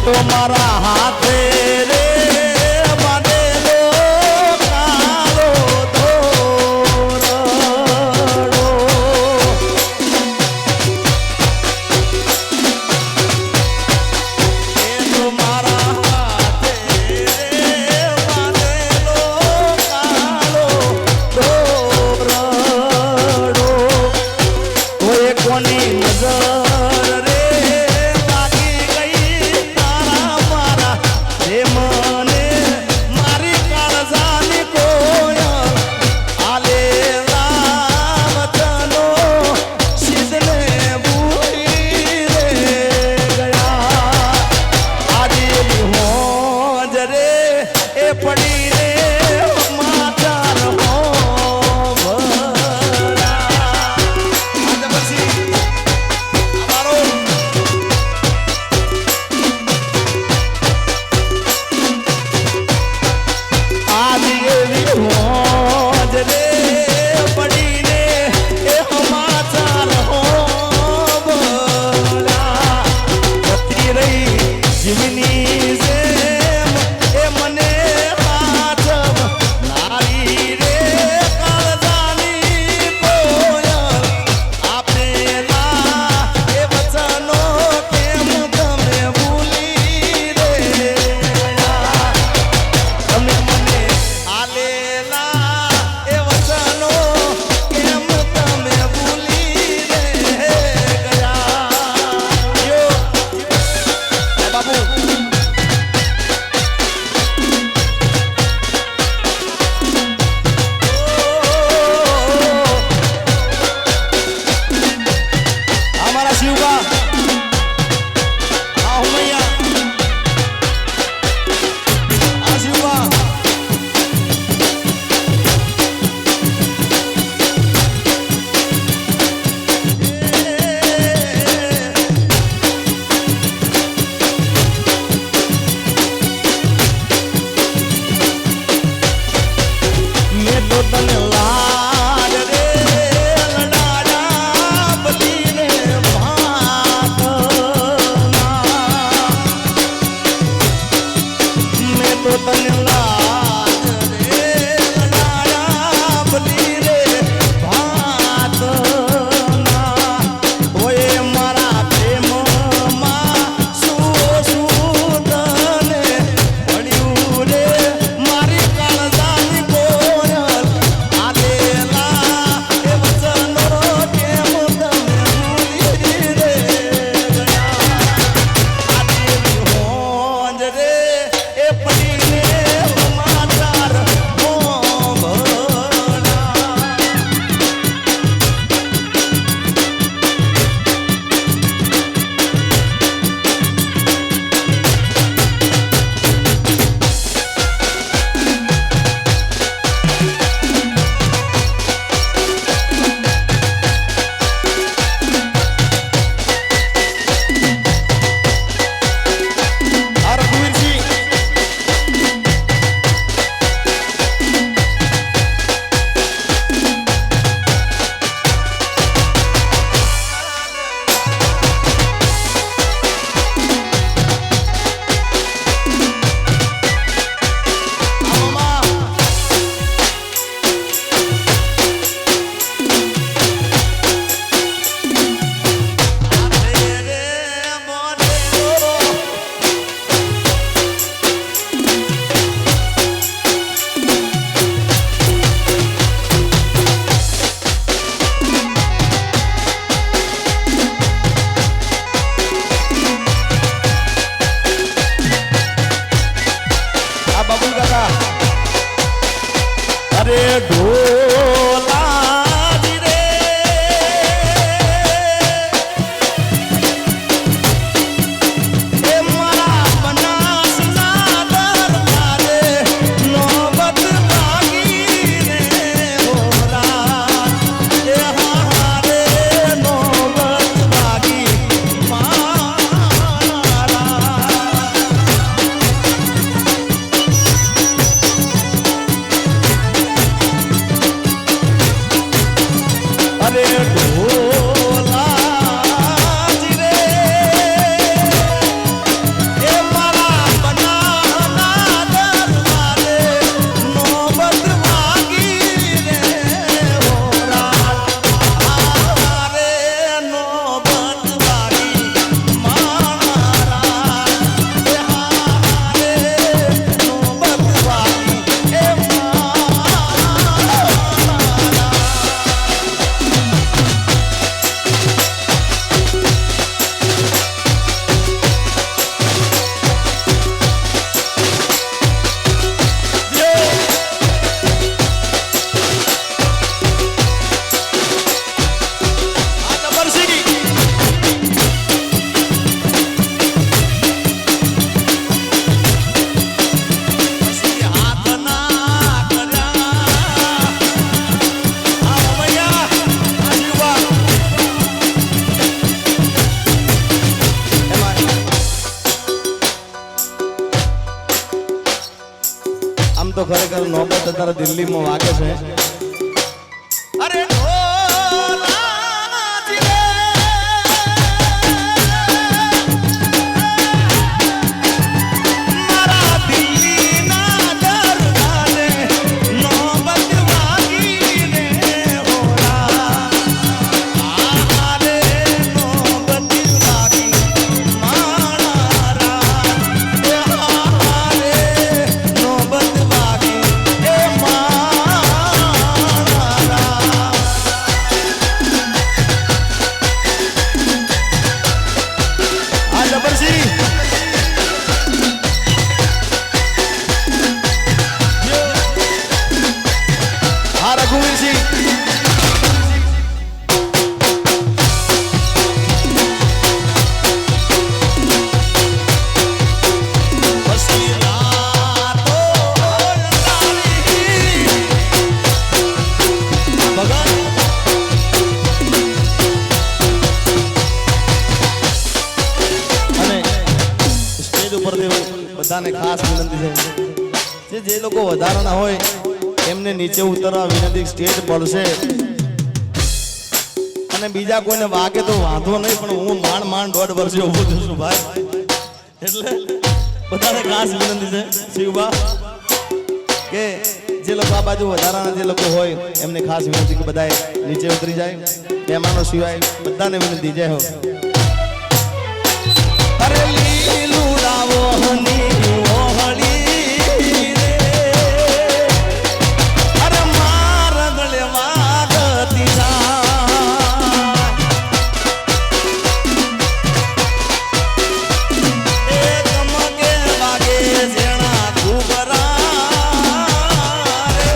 તો મારા હાથે રે બાંધેલો કાળો દોરડો એ તો મારા હાથે રે બાંધેલો કાળો દોરડો ઓય કોની નજર રે લાગી ગઈ તારા મારા ખરેખર નોબત અત્યારે દિલ્હીમાં વાગે છે. અરે બધાને ખાસ વિનંતી છે જે લોકો વધારાના હોય એમને નીચે ઉતરવા વિનંતી. સ્ટેજ પડશે અને બીજા કોઈને વાગે તો વાંધો નહીં, પણ હું માંડ 1.5 વર્ષે ઊભો છું ભાઈ. એટલે બધાને ખાસ વિનંતી છે શિવબા કે જે લોકો આ બાજુ વધારાના જે લોકો હોય એમને ખાસ વિનંતી કે બધાએ નીચે ઉતરી જાય. મહેમાનો સિવાય બધાને વિનંતી. જય હો. અરે લીલું રાવો હની ઓહળી રે, અરે માર ગળે વાગતી જાય, એ ગમગે વાગે જેણા ઘૂઘરા રે,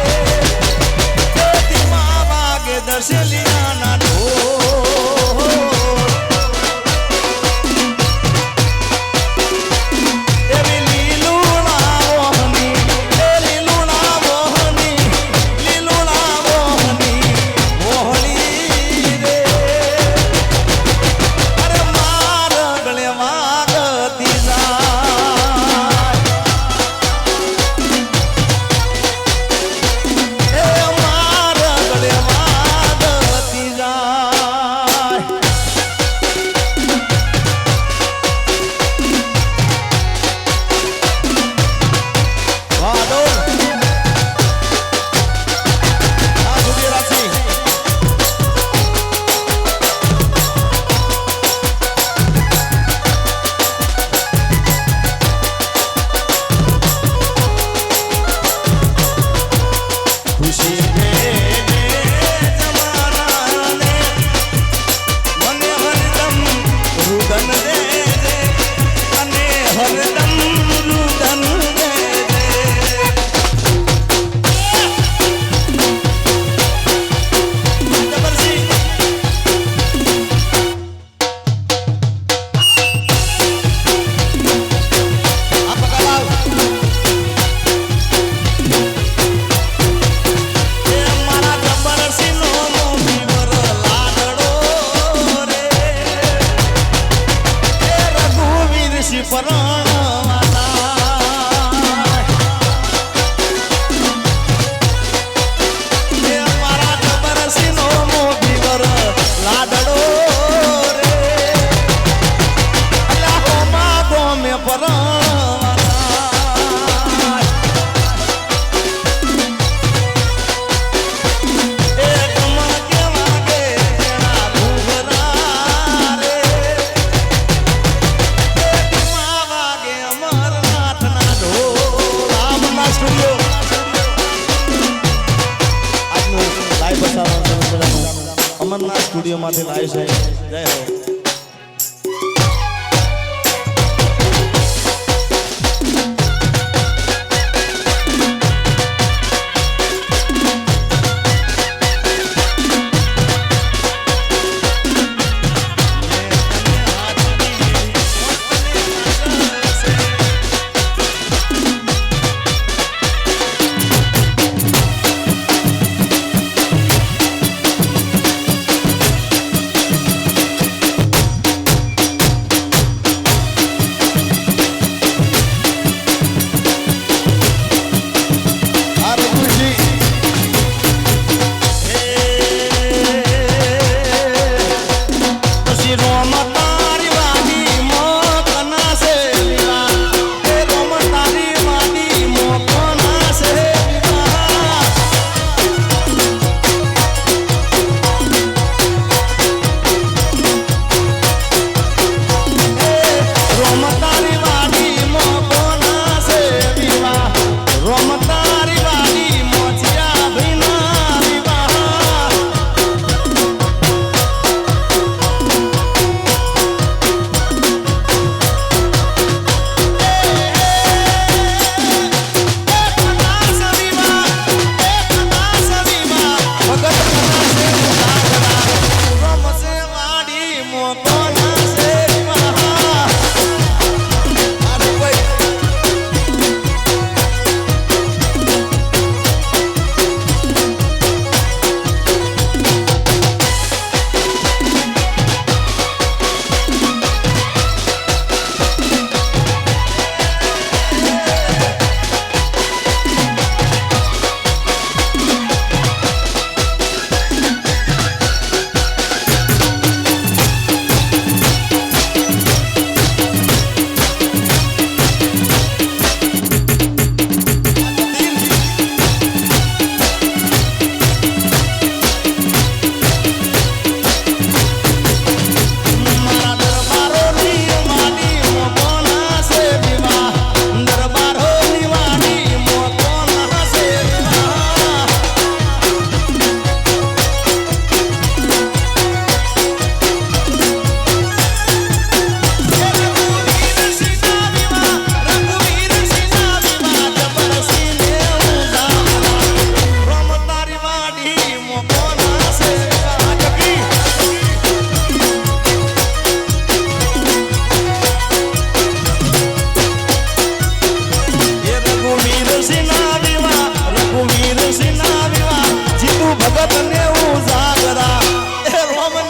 ધીમા વાગે દર્શલિયાના અમરનાથ સ્ટુડિયોમાંથી લાઈવ છે. જય હો.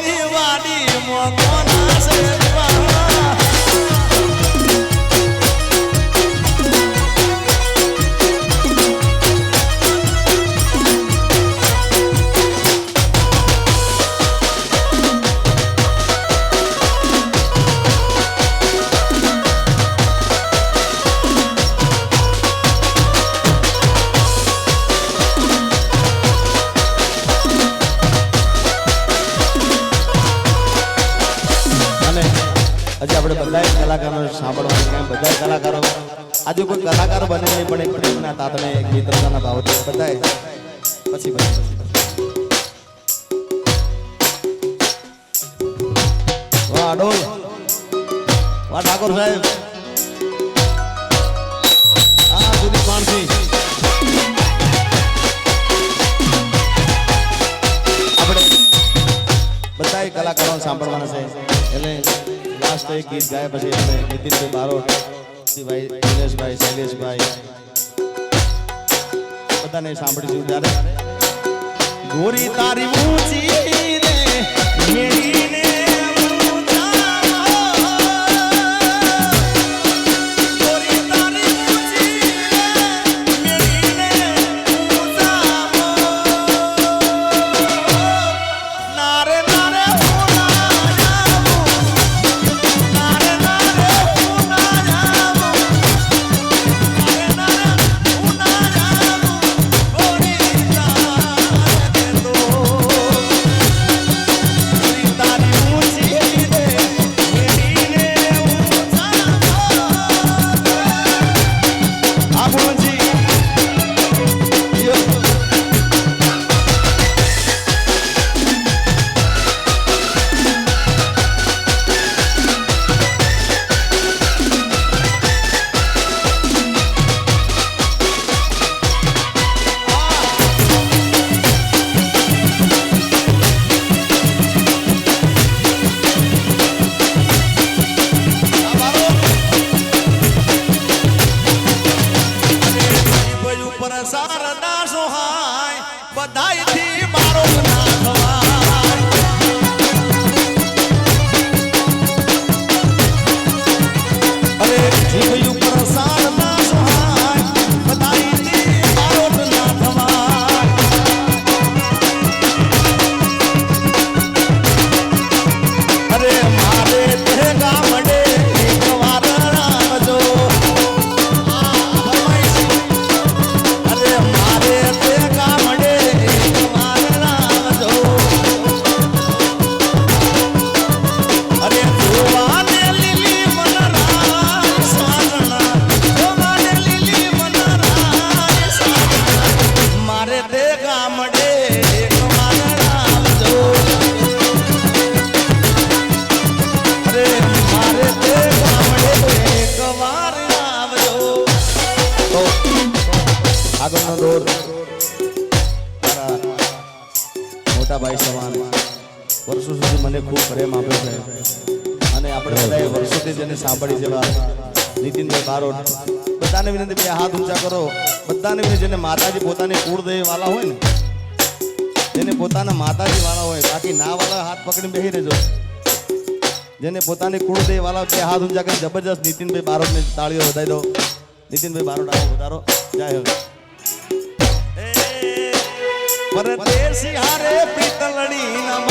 દી વાડી મોકોના સેવા બધા કલાકારો સાંભળવા બધા કલાકારો આજે કોઈ કલાકાર બને નહીં પણ એક પ્રેમના તાતને મિત્રતાના ભાવથી બધા પછી વાહ ડોલ વાહ ઠાકોર સાહેબ આ સુધી માણસી આપણે બધા કલાકારો સાંભળવાના છે એટલે लास्ट एक गीत गाया પછી અમે નીતિનભાઈ બારોટ ભાઈ દિનેશભાઈ શૈલેષભાઈ બધાને સાંભળીશું ત્યારે ગોરી તારી ઊંચી રે મેરીને આગળનો દોર મોટા ભાઈ સમાન વર્ષો સુધી મને ખૂબ પ્રેમ આપ્યો છે અને આપણે બધાએ વર્ષોથી જેને સાંભળી જેવા નીતિનભાઈ બારોટ બધાને વિનંતી બે હાથ ઊંચા કરો બધાને વિનંતી જેને માતાજી પોતાની કુળદેવી વાળા હોય ને જેને પોતાના માતાજી વાળા હોય બાકી ના વાળા હાથ પકડીને બેસી રહેજો જેને પોતાની કુળદેવી વાળા બે હાથ ઊંચા કરીને જબરજસ્ત નીતિનભાઈ બારોટને તાળીઓ વધાવી દો નીતિનભાઈ બારોટ આવો વધારો જય હો પરદેશી હારે પિતલડી ના